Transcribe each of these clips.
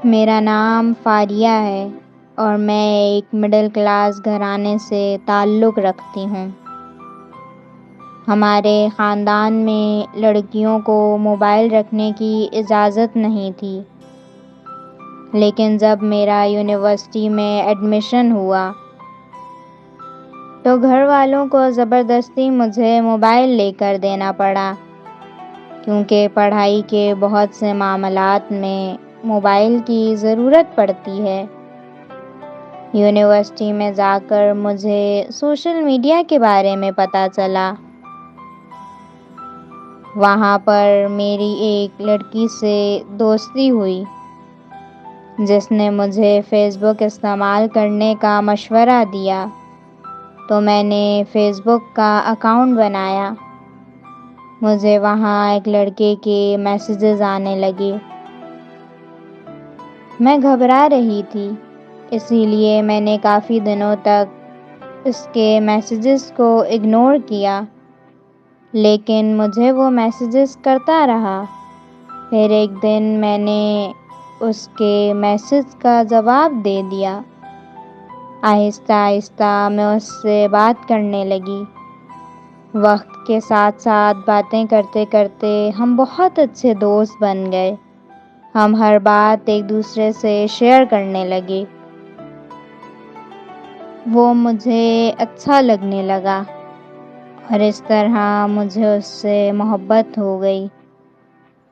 میرا نام فاریہ ہے اور میں ایک مڈل کلاس گھرانے سے تعلق رکھتی ہوں۔ ہمارے خاندان میں لڑکیوں کو موبائل رکھنے کی اجازت نہیں تھی، لیکن جب میرا یونیورسٹی میں ایڈمیشن ہوا تو گھر والوں کو زبردستی مجھے موبائل لے کر دینا پڑا، کیونکہ پڑھائی کے بہت سے معاملات میں موبائل کی ضرورت پڑتی ہے۔ یونیورسٹی میں جا کر مجھے سوشل میڈیا کے بارے میں پتہ چلا۔ وہاں پر میری ایک لڑکی سے دوستی ہوئی جس نے مجھے فیس بک استعمال کرنے کا مشورہ دیا، تو میں نے فیس بک کا اکاؤنٹ بنایا۔ مجھے وہاں ایک لڑکے کے میسیجز آنے لگے۔ میں گھبرا رہی تھی، اسی لیے میں نے کافی دنوں تک اس کے میسیجز کو اگنور کیا، لیکن مجھے وہ میسیجز کرتا رہا۔ پھر ایک دن میں نے اس کے میسیج کا جواب دے دیا۔ آہستہ آہستہ میں اس سے بات کرنے لگی۔ وقت کے ساتھ ساتھ باتیں کرتے کرتے ہم بہت اچھے دوست بن گئے۔ ہم ہر بات ایک دوسرے سے شیئر کرنے لگے۔ وہ مجھے اچھا لگنے لگا اور اس طرح مجھے اس سے محبت ہو گئی۔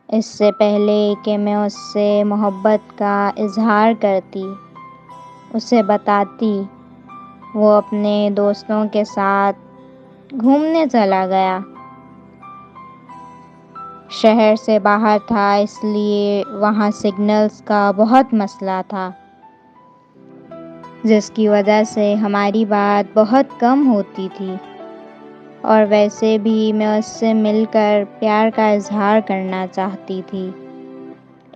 اس سے پہلے کہ میں اس سے محبت کا اظہار کرتی، اسے بتاتی، وہ اپنے دوستوں کے ساتھ گھومنے چلا گیا۔ شہر سے باہر تھا، اس لیے وہاں سگنلز کا بہت مسئلہ تھا، جس کی وجہ سے ہماری بات بہت کم ہوتی تھی، اور ویسے بھی میں اس سے مل کر پیار کا اظہار کرنا چاہتی تھی،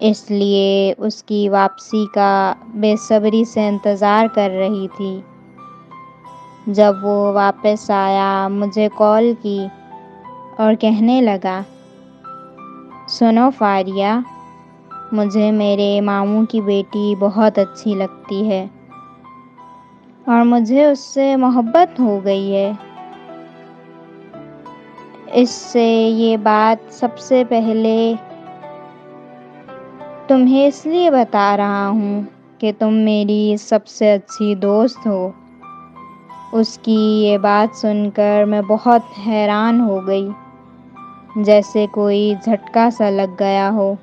اس لیے اس کی واپسی کا بے صبری سے انتظار کر رہی تھی۔ جب وہ واپس آیا، مجھے کال کی اور کہنے لگا، سنو فاریہ، مجھے میرے ماموں کی بیٹی بہت اچھی لگتی ہے اور مجھے اس سے محبت ہو گئی ہے۔ اس سے یہ بات سب سے پہلے تمہیں اس لیے بتا رہا ہوں کہ تم میری سب سے اچھی دوست ہو۔ اس کی یہ بات سن کر میں بہت حیران ہو گئی، جیسے کوئی جھٹکا سا لگ گیا ہو۔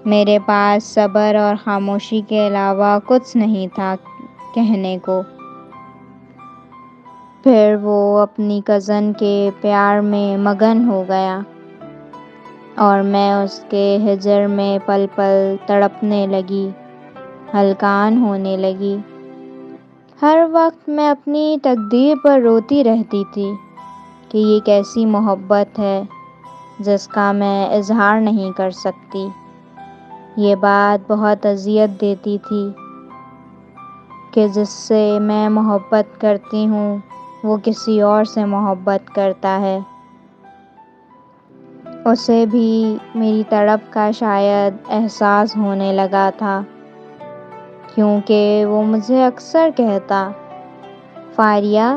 میرے پاس صبر اور خاموشی کے علاوہ کچھ نہیں تھا کہنے کو۔ پھر وہ اپنی کزن کے پیار میں مگن ہو گیا اور میں اس کے ہجر میں پل پل تڑپنے لگی، ہلکان ہونے لگی۔ ہر وقت میں اپنی تقدیر پر روتی رہتی تھی کہ یہ کیسی محبت ہے جس کا میں اظہار نہیں کر سکتی۔ یہ بات بہت اذیت دیتی تھی کہ جس سے میں محبت کرتی ہوں وہ کسی اور سے محبت کرتا ہے۔ اسے بھی میری تڑپ کا شاید احساس ہونے لگا تھا، کیونکہ وہ مجھے اکثر کہتا، فاریہ،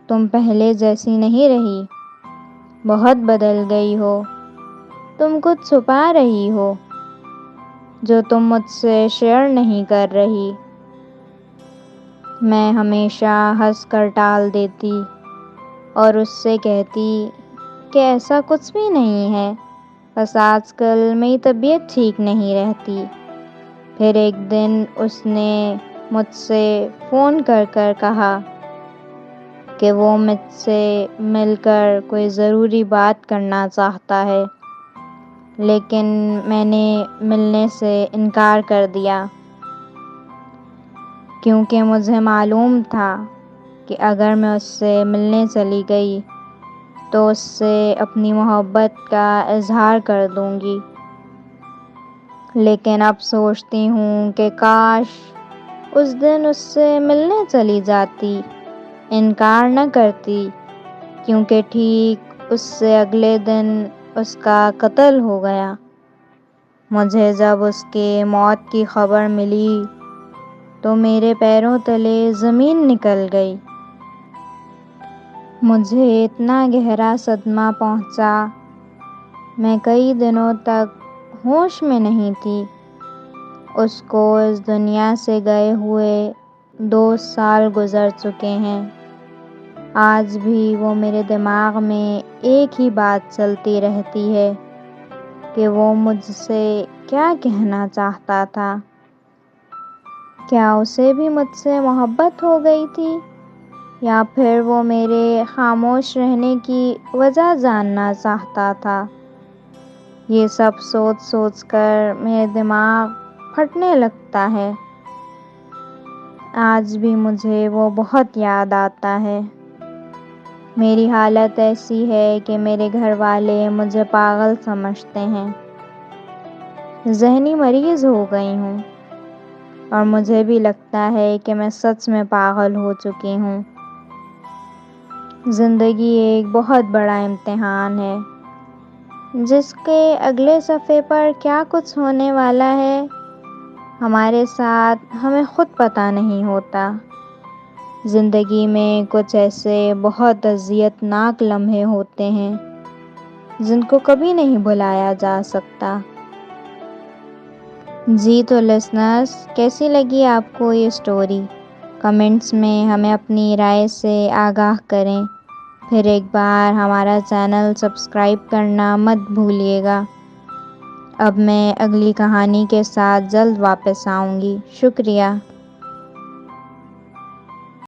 تم پہلے جیسی نہیں رہی، بہت بدل گئی ہو، تم کچھ چھپا رہی ہو جو تم مجھ سے شیئر نہیں کر رہی۔ میں ہمیشہ ہنس کر ٹال دیتی اور اس سے کہتی کہ ایسا کچھ بھی نہیں ہے، بس آج کل میری طبیعت ٹھیک نہیں رہتی۔ پھر ایک دن اس نے مجھ سے فون کر کر کہا کہ وہ مجھ سے مل کر کوئی ضروری بات کرنا چاہتا ہے، لیکن میں نے ملنے سے انکار کر دیا، کیونکہ مجھے معلوم تھا کہ اگر میں اس سے ملنے چلی گئی تو اس سے اپنی محبت کا اظہار کر دوں گی۔ لیکن اب سوچتی ہوں کہ کاش اس دن اس سے ملنے چلی جاتی، انکار نہ کرتی، کیونکہ ٹھیک اس سے اگلے دن اس کا قتل ہو گیا۔ مجھے جب اس کے موت کی خبر ملی تو میرے پیروں تلے زمین نکل گئی۔ مجھے اتنا گہرا صدمہ پہنچا، میں کئی دنوں تک ہوش میں نہیں تھی۔ اس کو اس دنیا سے گئے ہوئے 2 سال گزر چکے ہیں۔ آج بھی وہ میرے دماغ میں ایک ہی بات چلتی رہتی ہے کہ وہ مجھ سے کیا کہنا چاہتا تھا۔ کیا اسے بھی مجھ سے محبت ہو گئی تھی، یا پھر وہ میرے خاموش رہنے کی وجہ جاننا چاہتا تھا؟ یہ سب سوچ سوچ کر میرے دماغ پھٹنے لگتا ہے۔ آج بھی مجھے وہ بہت یاد آتا ہے۔ میری حالت ایسی ہے کہ میرے گھر والے مجھے پاگل سمجھتے ہیں، ذہنی مریض ہو گئی ہوں، اور مجھے بھی لگتا ہے کہ میں سچ میں پاگل ہو چکی ہوں۔ زندگی ایک بہت بڑا امتحان ہے، جس کے اگلے صفحے پر کیا کچھ ہونے والا ہے ہمارے ساتھ ہمیں خود پتہ نہیں ہوتا۔ زندگی میں کچھ ایسے بہت اذیت ناک لمحے ہوتے ہیں جن کو کبھی نہیں بھلایا جا سکتا۔ جی تو لسنرز، کیسی لگی آپ کو یہ سٹوری؟ کمنٹس میں ہمیں اپنی رائے سے آگاہ کریں۔ پھر ایک بار ہمارا چینل سبسکرائب کرنا مت بھولیے گا۔ اب میں اگلی کہانی کے ساتھ جلد واپس آؤں گی۔ شکریہ۔